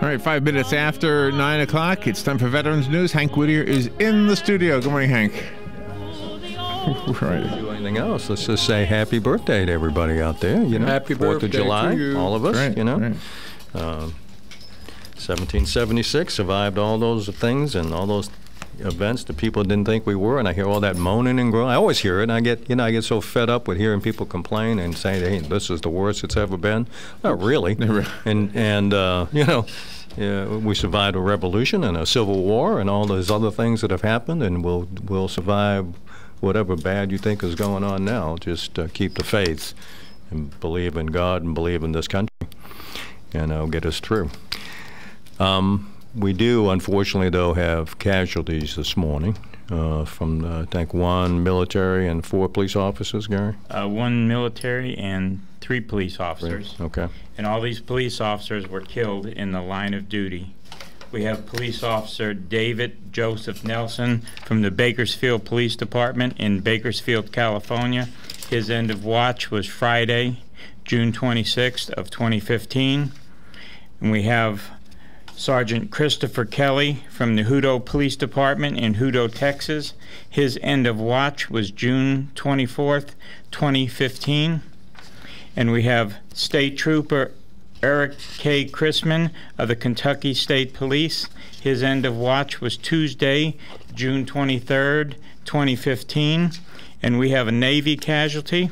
All right, 5 minutes after 9 o'clock. It's time for Veterans News. Hank Whittier is in the studio. Good morning, Hank. Right. Do anything else? Let's just say happy birthday to everybody out there. You know, happy 4th of July, to you. All of us. Right, you know, right. 1776 survived all those things and all those events that people didn't think we were. And I hear all that moaning and groaning. I always hear it. And I get so fed up with hearing people complain and saying, "Hey, this is the worst it's ever been." Not really. and you know. Yeah, we survived a revolution and a civil war and all those other things that have happened, and we'll survive whatever bad you think is going on now. Just keep the faith and believe in God and believe in this country, and it'll get us through. We do, unfortunately, though, have casualties this morning from, I think, 1 military and 4 police officers, Gary? 1 military and 3 police officers. Okay. And all these police officers were killed in the line of duty. We have police officer David Joseph Nelson from the Bakersfield Police Department in Bakersfield, California. His end of watch was Friday, June 26th of 2015. And we have Sergeant Christopher Kelly from the Hutto Police Department in Hutto, Texas. His end of watch was June 24th, 2015. And we have State Trooper Eric K. Chrisman of the Kentucky State Police. His end of watch was Tuesday, June 23rd, 2015. And we have a Navy casualty.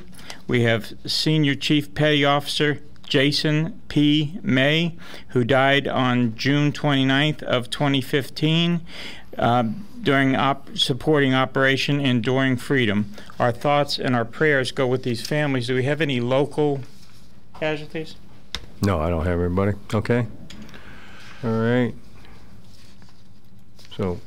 We have Senior Chief Petty Officer Jason P. May, who died on June 29th of 2015 during supporting Operation Enduring Freedom. Our thoughts and our prayers go with these families. Do we have any local casualties? No, I don't have everybody. Okay. All right. So.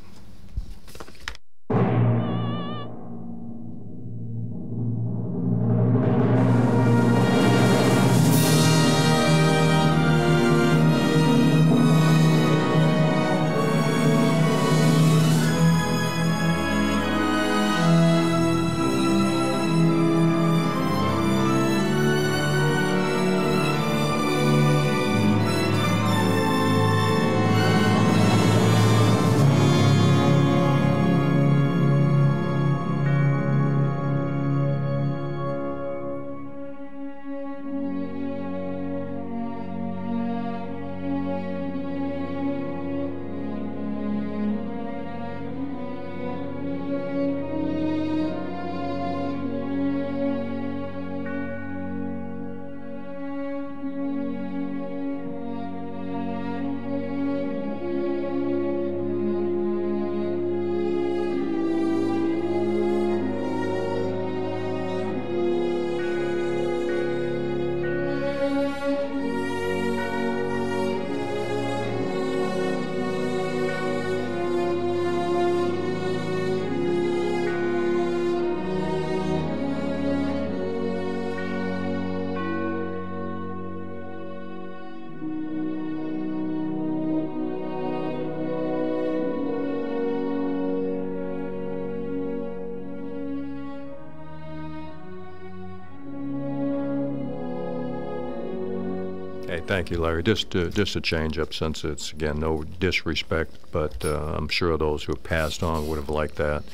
Hey, thank you, Larry. Just a change up, since it's, again, no disrespect, but I'm sure those who have passed on would have liked that.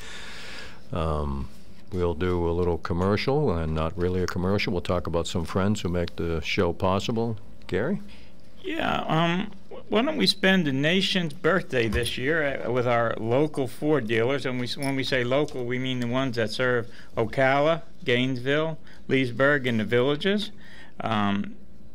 We'll do a little commercial, and not really a commercial. We'll talk about some friends who make the show possible. Gary? Yeah, why don't we spend the nation's birthday this year with our local Ford dealers? And when we say local, we mean the ones that serve Ocala, Gainesville, Leesburg, and the villages.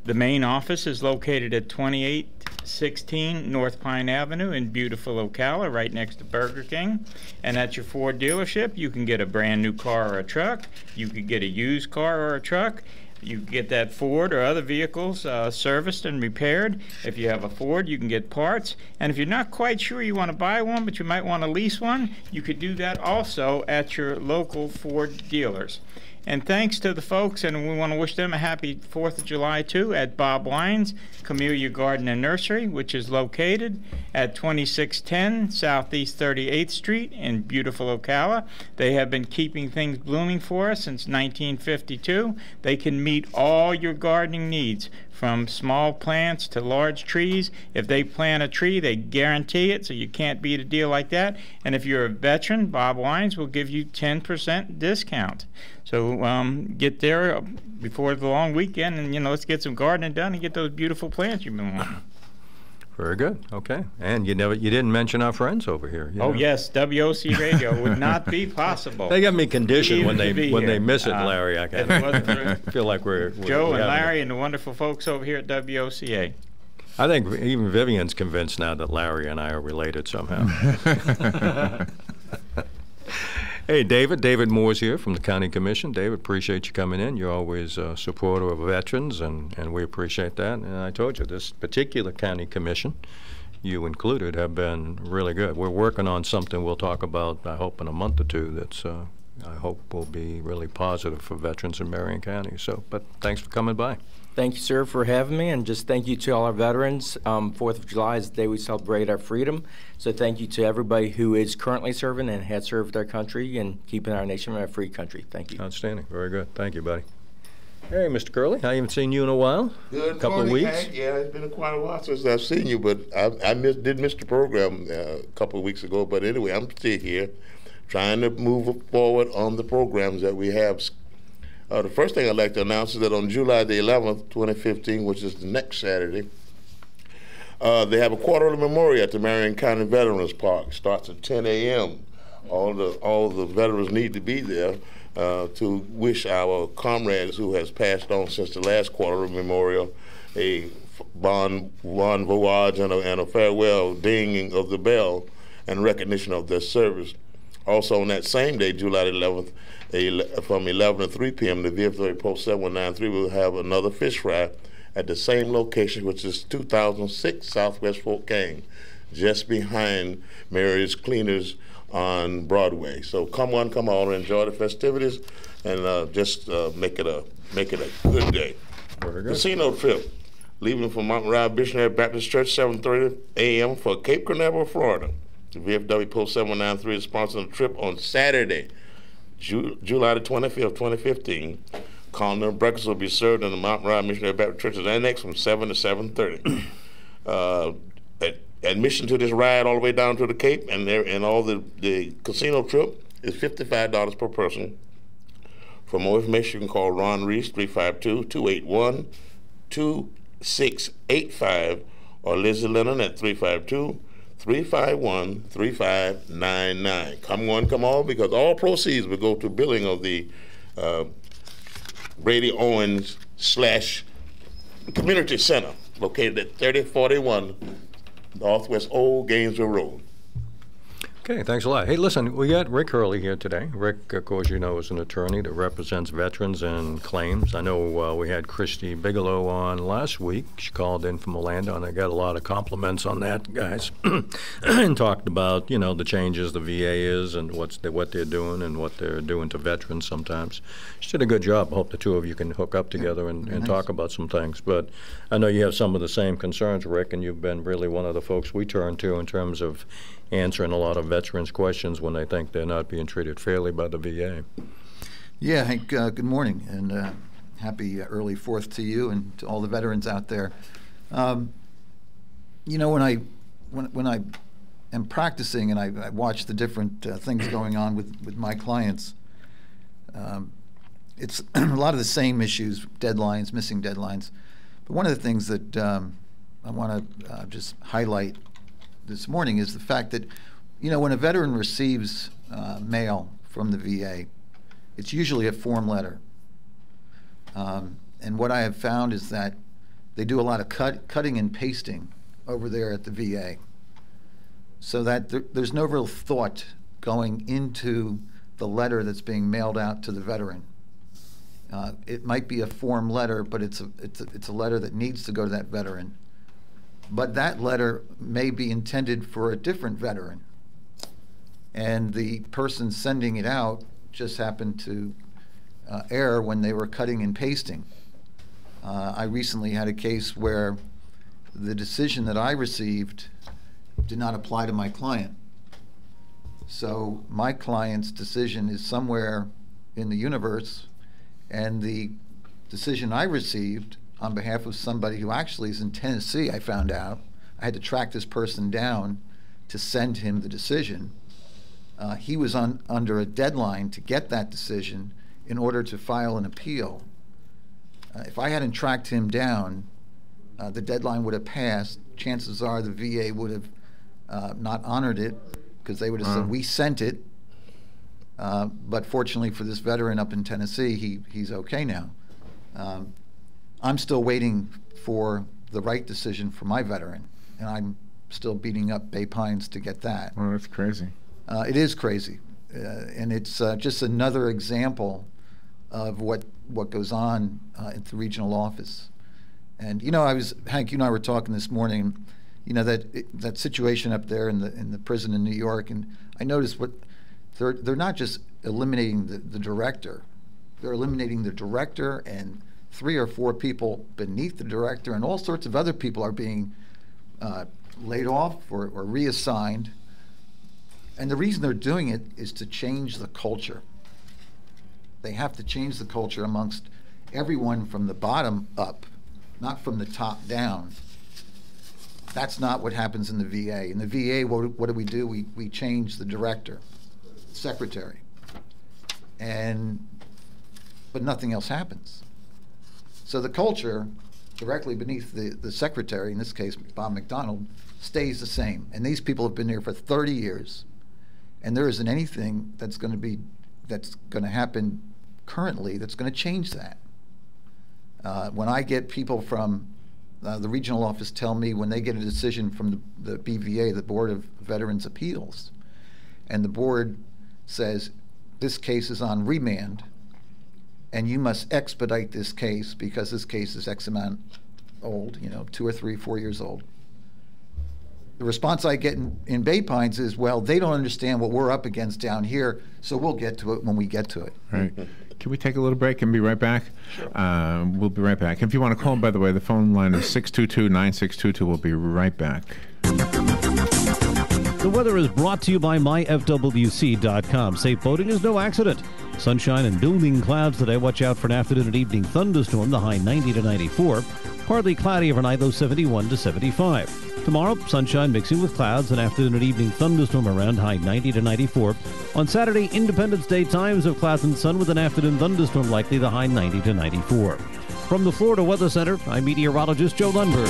The main office is located at 2816 North Pine Avenue in beautiful Ocala, right next to Burger King. And at your Ford dealership, you can get a brand new car or a truck. You could get a used car or a truck. You can get that Ford or other vehicles serviced and repaired. If you have a Ford, you can get parts. And if you're not quite sure you want to buy one, but you might want to lease one, you could do that also at your local Ford dealers. And thanks to the folks, and we want to wish them a happy 4th of July too, at Bob Lyons Camellia Garden and Nursery, which is located at 2610 Southeast 38th Street in beautiful Ocala. They have been keeping things blooming for us since 1952. They can meet all your gardening needs, from small plants to large trees. If they plant a tree, they guarantee it, so you can't beat a deal like that. And if you're a veteran, Bob Lyons will give you 10% discount. So get there before the long weekend, and let's get some gardening done and get those beautiful plants you've been wanting. Very good. Okay. And you didn't mention our friends over here. Oh yes, WOC Radio would not be possible. They got me conditioned when they miss it, Larry. I if it wasn't for feel like we're Joe and Larry and the wonderful folks over here at WOCA. I think even Vivian's convinced now that Larry and I are related somehow. Hey, David Moore's here from the County Commission. David, appreciate you coming in. You're always a supporter of veterans, and we appreciate that. And I told you, this particular County Commission, you included, have been really good. We're working on something we'll talk about, I hope, in a month or two that's, I hope, will be really positive for veterans in Marion County. But thanks for coming by. Thank you, sir, for having me, and just thank you to all our veterans. 4th of July is the day we celebrate our freedom, so thank you to everybody who is currently serving and has served our country and keeping our nation a free country. Thank you. Outstanding. Very good. Thank you, buddy. Hey, Mr. Curley, I haven't seen you in a while. Good a couple morning, of weeks. Hank. Yeah, it's been quite a while since I've seen you, but I did miss the program a couple of weeks ago. But anyway, I'm still here, trying to move forward on the programs that we have. The first thing I'd like to announce is that on July the 11th, 2015, which is the next Saturday, they have a quarterly memorial at the Marion County Veterans Park. It starts at 10 a.m. All the veterans need to be there to wish our comrades who has passed on since the last quarterly memorial a bon voyage and a farewell dinging of the bell and recognition of their service. Also on that same day, July the 11th, from 11 to 3 p.m., the VFW Post 7193 will have another fish fry at the same location, which is 2006 Southwest Fort Cain, just behind Mary's Cleaners on Broadway. So come on, and enjoy the festivities, and just make it a good day. Very good. Casino trip, leaving from Mount Royal Missionary Baptist Church, 7:30 a.m. for Cape Canaveral, Florida. The VFW Post 793 is sponsoring the trip on Saturday, July the 25th, 2015. Continental breakfast will be served in the Mount Royal Missionary Baptist Church's annex from 7 to 7:30. Admission to this ride all the way down to the Cape and all the casino trip is $55 per person. For more information, you can call Ron Reese, 352-281-2685, or Lizzie Lennon at 352-351-3599. Come on, because all proceeds will go to billing of the Brady Owens / Community Center, located at 3041 Northwest Old Gainesville Road. Okay, thanks a lot. Hey, listen, we got Rick Hurley here today. Rick, of course, you know, is an attorney that represents veterans and claims. I know we had Christy Bigelow on last week. She called in from Orlando, and I got a lot of compliments on that, guys, and talked about, the changes the VA is and what they're doing and what they're doing to veterans sometimes. She did a good job. I hope the two of you can hook up together and talk about some things. But I know you have some of the same concerns, Rick, and you've been really one of the folks we turn to in terms of answering a lot of veterans' questions when they think they're not being treated fairly by the VA. Yeah, Hank, good morning, and happy early 4th to you and to all the veterans out there. When I am practicing and I watch the different things going on with my clients, it's a lot of the same issues, deadlines, missing deadlines. But one of the things that I want to just highlight this morning is the fact that, when a veteran receives mail from the VA, it's usually a form letter. And what I have found is that they do a lot of cutting and pasting over there at the VA, so that there's no real thought going into the letter that's being mailed out to the veteran. It might be a form letter, but it's a letter that needs to go to that veteran. But that letter may be intended for a different veteran, and the person sending it out just happened to error when they were cutting and pasting. I recently had a case where the decision that I received did not apply to my client. So my client's decision is somewhere in the universe, and the decision I received on behalf of somebody who actually is in Tennessee, I found out. I had to track this person down to send him the decision. He was under a deadline to get that decision in order to file an appeal. If I hadn't tracked him down, the deadline would have passed. Chances are the VA would have not honored it, because they would have said, we sent it. But fortunately for this veteran up in Tennessee, he's okay now. I'm still waiting for the right decision for my veteran, and I'm still beating up Bay Pines to get that. Oh, that's crazy. It is crazy, and it's just another example of what goes on at the regional office. And you know, Hank, you and I were talking this morning, you know, that situation up there in the prison in New York, and I noticed they're not just eliminating the director, they're eliminating the director and 3 or 4 people beneath the director, and all sorts of other people are being laid off or reassigned. And the reason they're doing it is to change the culture. They have to change the culture amongst everyone from the bottom up, not from the top down. That's not what happens in the VA. In the VA, what do? We change the director, secretary, but nothing else happens. So the culture directly beneath the secretary, in this case Bob McDonald, stays the same. And these people have been here for 30 years, and there isn't anything that's going to happen currently that's going to change that. When I get people from the regional office tell me when they get a decision from the BVA, the Board of Veterans Appeals, and the board says this case is on remand and you must expedite this case because this case is X amount old, 2 or 3, 4 years old. The response I get in Bay Pines is, well, they don't understand what we're up against down here, so we'll get to it when we get to it. Right. Can we take a little break and be right back? Sure. We'll be right back. If you want to call, by the way, the phone line is 622-9622. We'll be right back. The weather is brought to you by myfwc.com. Safe boating is no accident. Sunshine and building clouds today. Watch out for an afternoon and evening thunderstorm, the high 90 to 94. Partly cloudy overnight, low 71 to 75. Tomorrow, sunshine mixing with clouds, an afternoon and evening thunderstorm around, high 90 to 94. On Saturday, Independence Day, times of clouds and sun with an afternoon thunderstorm likely, the high 90 to 94. From the Florida Weather Center, I'm meteorologist Joe Lundberg.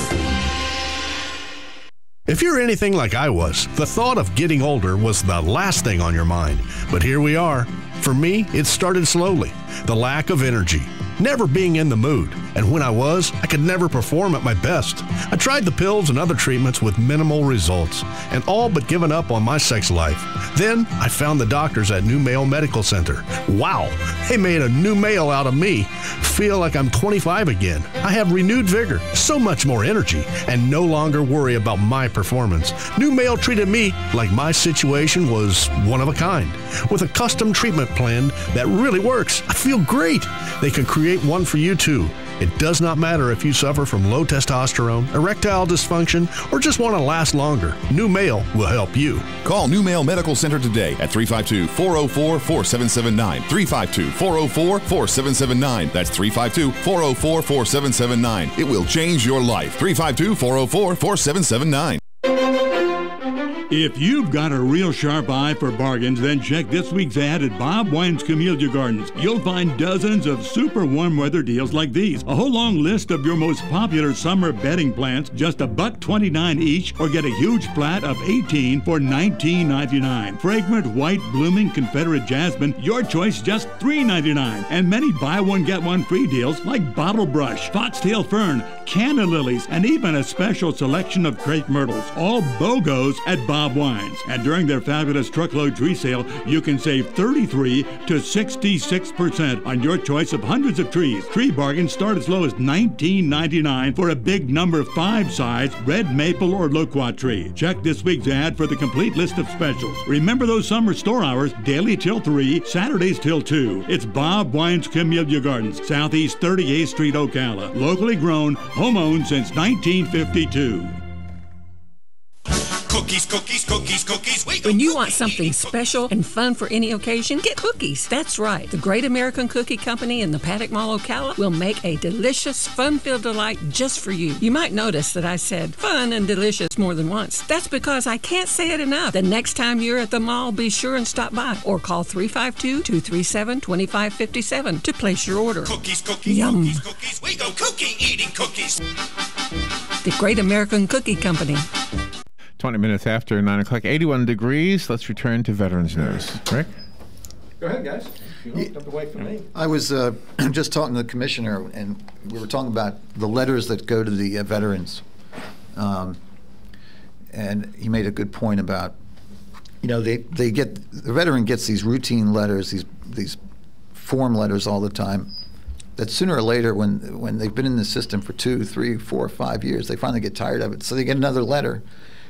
If you're anything like I was, the thought of getting older was the last thing on your mind. But here we are. For me, it started slowly. The lack of energy, never being in the mood, and when I was, I could never perform at my best. I tried the pills and other treatments with minimal results, and all but given up on my sex life. Then, I found the doctors at New Male Medical Center. Wow, they made a new male out of me. Feel like I'm 25 again. I have renewed vigor, so much more energy, and no longer worry about my performance. New Male treated me like my situation was one of a kind, with a custom treatment plan that really works. I feel great. They can create one for you too. It does not matter if you suffer from low testosterone, erectile dysfunction, or just want to last longer. New Male will help you. Call New Male Medical Center today at 352-404-4779. 352-404-4779. That's 352-404-4779. It will change your life. 352-404-4779. If you've got a real sharp eye for bargains, then check this week's ad at Bob Wine's Camellia Gardens. You'll find dozens of super warm weather deals like these. A whole long list of your most popular summer bedding plants, just $1.29 each, or get a huge plat of 18 for $19.99. Fragrant white blooming Confederate jasmine, your choice just $3.99. And many buy one get one free deals like bottle brush, foxtail fern, canna lilies, and even a special selection of crepe myrtles. All BOGOs at Bob Bob Wines. And during their fabulous truckload tree sale, you can save 33 to 66% on your choice of hundreds of trees. Tree bargains start as low as $19.99 for a big number 5 size red maple or loquat tree. Check this week's ad for the complete list of specials. Remember those summer store hours, daily till 3, Saturdays till 2. It's Bob Wines Camellia Gardens, Southeast 38th Street, Ocala. Locally grown, home-owned since 1952. Cookies, cookies, cookies, cookies. When you want something special and fun for any occasion, get cookies. That's right. The Great American Cookie Company in the Paddock Mall, Ocala will make a delicious, fun-filled delight just for you. You might notice that I said fun and delicious more than once. That's because I can't say it enough. The next time you're at the mall, be sure and stop by or call 352-237-2557 to place your order. Cookies, cookies, Yum. cookies, cookies. We go cookie eating cookies. The Great American Cookie Company. 20 minutes after 9 o'clock, 81 degrees. Let's return to Veterans News. Rick? Go ahead, guys. You don't have to wait for me. I was just talking to the commissioner, and we were talking about the letters that go to the veterans. And he made a good point about, the veteran gets these routine letters, these form letters all the time, that sooner or later, when they've been in the system for 2, 3, 4, 5 years, they finally get tired of it. So they get another letter.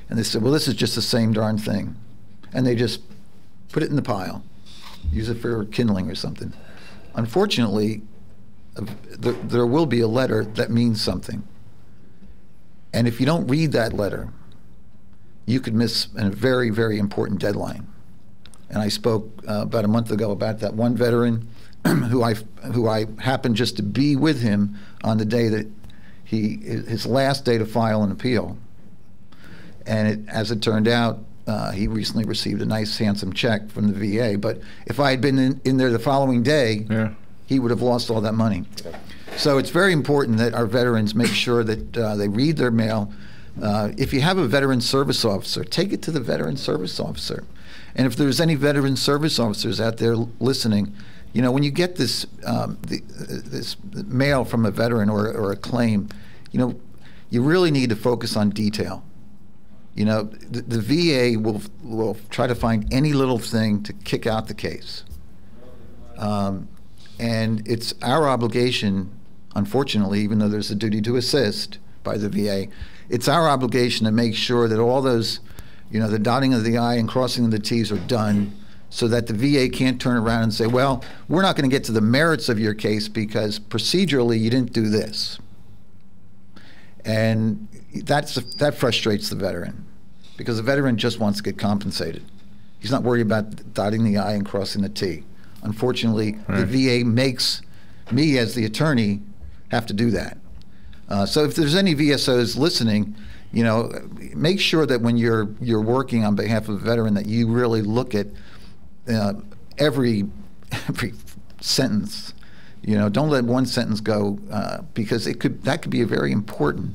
And they said, well, this is just the same darn thing. And they just put it in the pile, use it for kindling or something. Unfortunately, there will be a letter that means something. And if you don't read that letter, you could miss a very, very important deadline. And I spoke about a month ago about that one veteran who I happened just to be with him on the day that his last day to file an appeal. And as it turned out, he recently received a nice, handsome check from the VA. But if I had been in there the following day, he would have lost all that money. Yeah. So it's very important that our veterans make sure that they read their mail. If you have a veteran service officer, take it to the veteran service officer. And if there's any veteran service officers out there listening, when you get this this mail from a veteran or a claim, you really need to focus on detail. The VA will try to find any little thing to kick out the case. And it's our obligation, unfortunately, even though there's a duty to assist by the VA, it's our obligation to make sure that all those, the dotting of the I and crossing of the T's are done so that the VA can't turn around and say, well, we're not going to get to the merits of your case because procedurally you didn't do this. And that frustrates the veteran, because the veteran just wants to get compensated. He's not worried about dotting the I and crossing the T. Unfortunately, the VA makes me, as the attorney, have to do that. So if there's any VSOs listening, make sure that when you're working on behalf of a veteran that you really look at every sentence. Don't let one sentence go because that could be a very important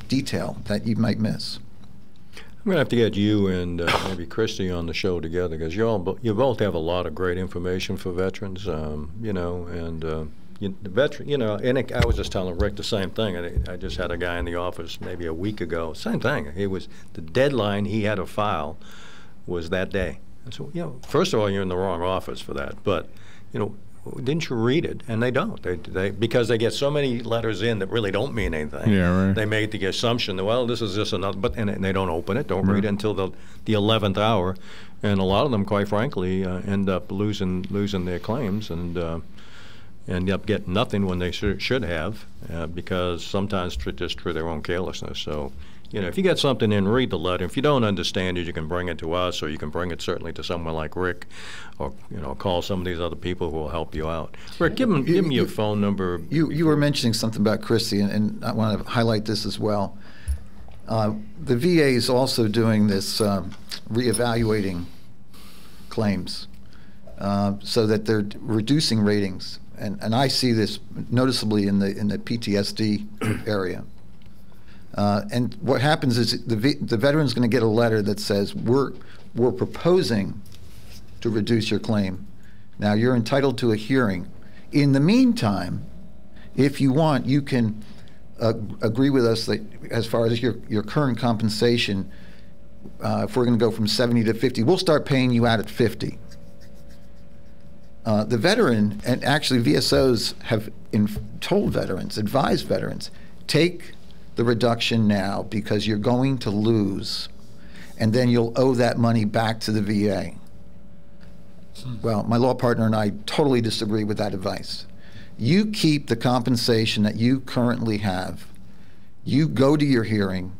detail that you might miss. I'm going to have to get you and maybe Christy on the show together, because you both have a lot of great information for veterans, the veteran, and I was just telling Rick the same thing. I just had a guy in the office maybe a week ago, same thing. It was the deadline he had to file was that day. And so, first of all, you're in the wrong office for that, but, didn't you read it? And they don't. They because they get so many letters in that really don't mean anything. Yeah, right. They make the assumption that, well, this is just another, and they don't open it, don't read it until the 11th hour, and a lot of them, quite frankly, end up losing their claims and end up getting nothing when they should have, because sometimes just through their own carelessness. So, if you get something in, read the letter. If you don't understand it, you can bring it to us, or you can bring it certainly to someone like Rick, or call some of these other people who will help you out. Rick, give me your phone number. You were mentioning something about Christy, and I want to highlight this as well. The VA is also doing this reevaluating claims so that they're reducing ratings, and I see this noticeably in the PTSD area. And what happens is the veteran's going to get a letter that says, we're proposing to reduce your claim. Now, you're entitled to a hearing. In the meantime, if you want, you can agree with us that as far as your current compensation, if we're going to go from 70 to 50, we'll start paying you out at 50. The veteran, and actually VSOs have told veterans, advised veterans, take the reduction now because you're going to lose, and then you'll owe that money back to the VA. Well, my law partner and I totally disagree with that advice. You keep the compensation that you currently have. You go to your hearing,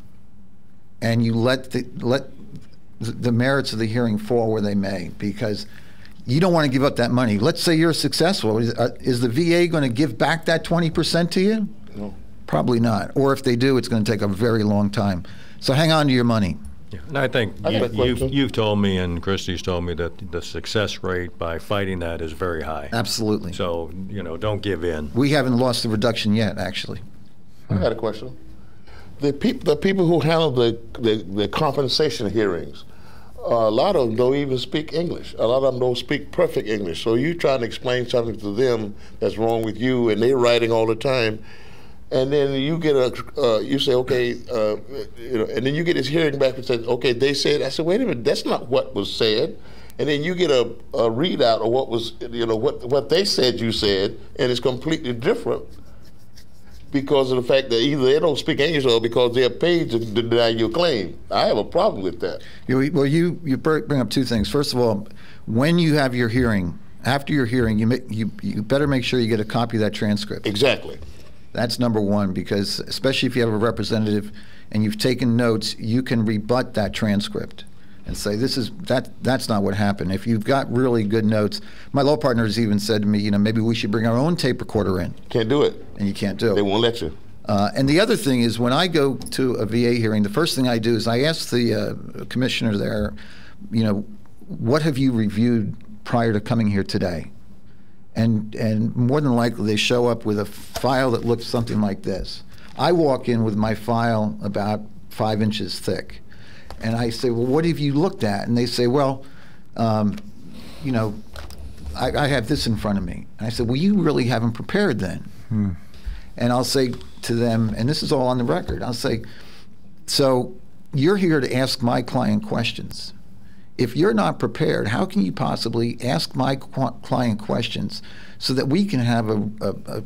and you let the merits of the hearing fall where they may, because you don't want to give up that money. Let's say you're successful. Is the VA going to give back that 20% to you? No. Probably not. Or if they do, it's going to take a very long time. So hang on to your money. Yeah. And I think you've told me, and Christy's told me, that the success rate by fighting that is very high. Absolutely. So, don't give in. We haven't lost the reduction yet, actually. I got a question. The people who handle the compensation hearings, a lot of them don't even speak English. A lot of them don't speak perfect English. So you trying to explain something to them that's wrong with you, and they're writing all the time, and then you get you say, okay, and then you get this hearing back and say, okay, they said. I said, wait a minute, that's not what was said. And then you get a readout of what was, what they said you said, and it's completely different because of the fact that either they don't speak English or because they're paid to deny your claim. I have a problem with that. Well, you bring up two things. First of all, when you have your hearing, after your hearing, you better make sure you get a copy of that transcript. Exactly. That's number one, because especially if you have a representative and you've taken notes, you can rebut that transcript and say that's not what happened. If you've got really good notes, my law partner has even said to me, maybe we should bring our own tape recorder in. Can't do it. And you can't do it. They won't let you. And the other thing is, when I go to a VA hearing, the first thing I do is I ask the commissioner there, what have you reviewed prior to coming here today? And more than likely they show up with a file that looks something like this. I walk in with my file about 5 inches thick, and I say, well, what have you looked at? And they say, well, I have this in front of me. And I said, well, you really haven't prepared then. And I'll say to them, and this is all on the record, I'll say, so you're here to ask my client questions. If you're not prepared, how can you possibly ask my client questions so that we can have a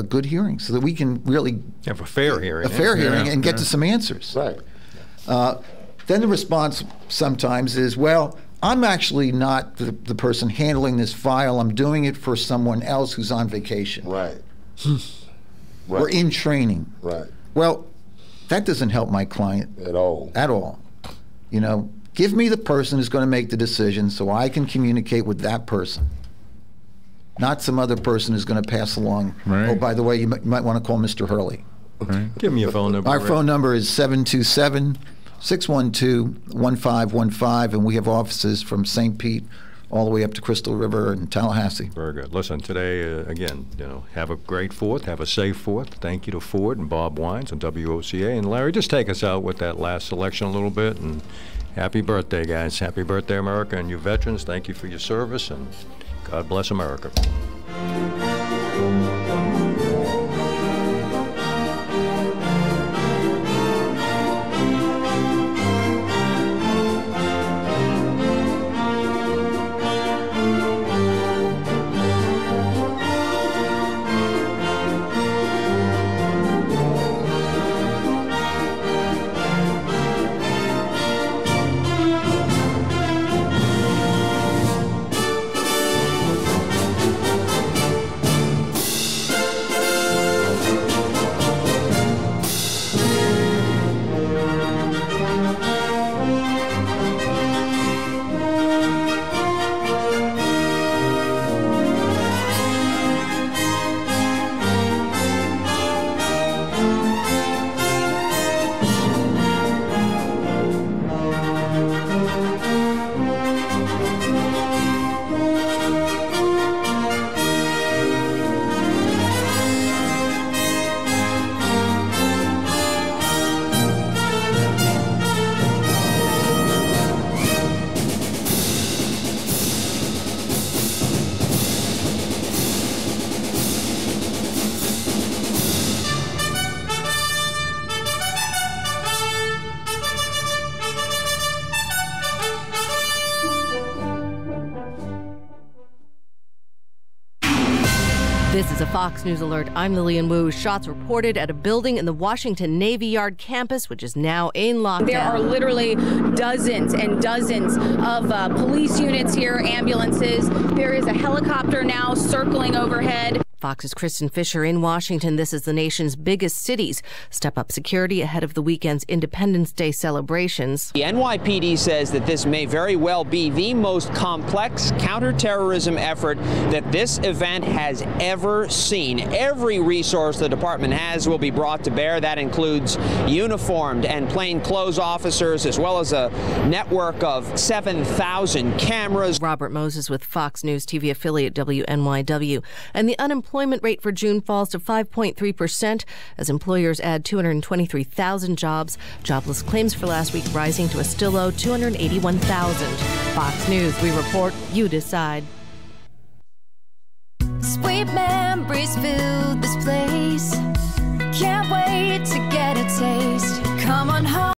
good hearing, so that we can really have a fair hearing, and get to some answers? Right. Then the response sometimes is, well, I'm actually not the person handling this file. I'm doing it for someone else who's on vacation. Right. We're in training. Right. Well, that doesn't help my client at all. At all. Give me the person who's going to make the decision so I can communicate with that person, not some other person who's going to pass along. Right. Oh, by the way, you might want to call Mr. Hurley. Right. Give me your phone number. Our phone number is 727-612-1515, and we have offices from St. Pete all the way up to Crystal River and Tallahassee. Very good. Listen, today, again, have a great 4th, have a safe 4th. Thank you to Ford and Bob Wines and WOCA. And Larry, just take us out with that last selection a little bit. And happy birthday, guys. Happy birthday, America, and you veterans. Thank you for your service, and God bless America. This is a Fox News alert. I'm Lillian Wu. Shots reported at a building in the Washington Navy Yard campus, which is now in lockdown. There are literally dozens and dozens of police units here, ambulances. There is a helicopter now circling overhead. Fox's Kristen Fisher in Washington. This is the nation's biggest cities. Step up security ahead of the weekend's Independence Day celebrations. The NYPD says that this may very well be the most complex counterterrorism effort that this event has ever seen. Every resource the department has will be brought to bear. That includes uniformed and plainclothes officers, as well as a network of 7,000 cameras. Robert Moses with Fox News TV affiliate WNYW. And the unemployment rate for June falls to 5.3% as employers add 223,000 jobs. Jobless claims for last week rising to a still low 281,000. Fox News, we report, you decide. Sweet memories fill this place.